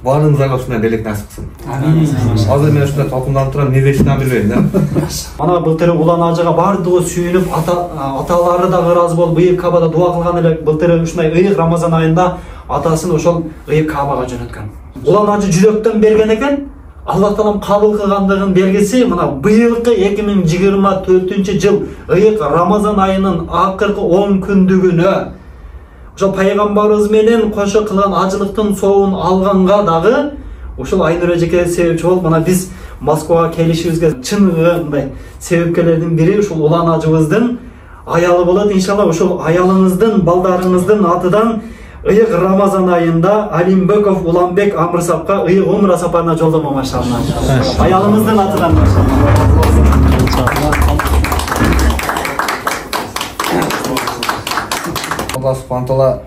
Баарыңызга ушундай белек насип кылсын. Азыр мен ушундай толкунданып турам, эмне дешимди билбейм да. Мана былтыр Улан Ажыга бардыгы сүйүнүп, аталары да ыраазы болуп, быйыл Кабада дуа кылган эле. Былтыр ушундай ыйык Рамазан айында атасын ошол ыйык Кабага жөнөткөн. Улан Ажы жүрөктөн берген экен. Алла Таалам кабыл кылгандыгын белгиси мына быйылкы 2024-жыл ыйык Рамазан айынын акыркы 10 күндүгүнө ошол пайгамбарыбыз менен кошо кылган ажылыктын соогун алганга дагы ошол Айнур эжеке себепчи болуп, мына биз Москвага келишибизге чыныгы мындай себепкерлердин бири ушул Улан Ажыбыздын аялы болот. Иншалла ошол аялыңыздын, балдарыңыздын атынан ыйык Рамазан айында Алимбеков Уланбек Амырсапка ыйык умра сапарына жолдомо машалла. Аялыңыздын атынан Алла субхана таала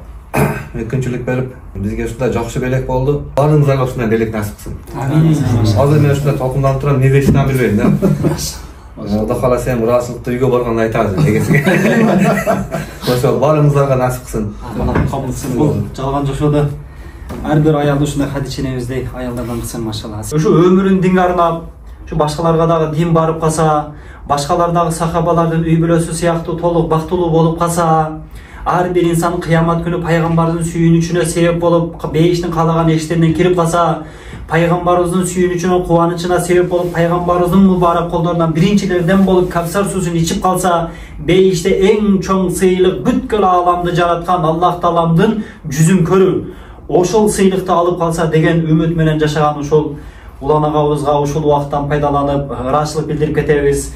мүмкүнчүлүк берип, бизге ушундай жакшы белек болду. Баарыңызга ушундай белек насип кылсын. Азыр мен ушундай толкунданып турам, эмне дешимди билбейм да. Алла кааласа эми ыраазычылыкты үйгө барганда айтабыз негизги. Ошол баарыңызга насип кылсын. Алла кабыл кылсын. Бул жалган жашоодо ар бир аялды ушундай Хадича энебиздей аялдардан кылсын машалла. Ушу өмүрүн динге арнап, ушу башкаларга дагы дин барып калса, башкалар дагы сахабалардын үй бүлөсү сыяктуу толук бактылуу болуп калса, ар бир инсан кыямат күнү пайгамбардын сүйүнүчүнө себеп болуп, бейиштин каалаган эшиктеринен кирип калса, пайгамбарыбыздын сүйүнүчүнө, кубанычына себеп болуп, пайгамбарыбыздын мубарак колдорунан биринчилерден болуп кавсар суусун ичип калса, бейиште эң чоң сыйлык бүткүл ааламды жараткан Аллах Тааламдын жүзүн көрүү, ошол сыйлыкты алып калса деген үмүт менен жашаган ушул Улан агабызга ушул убакыттан пайдаланып ыраазычылык билдирип кетебиз.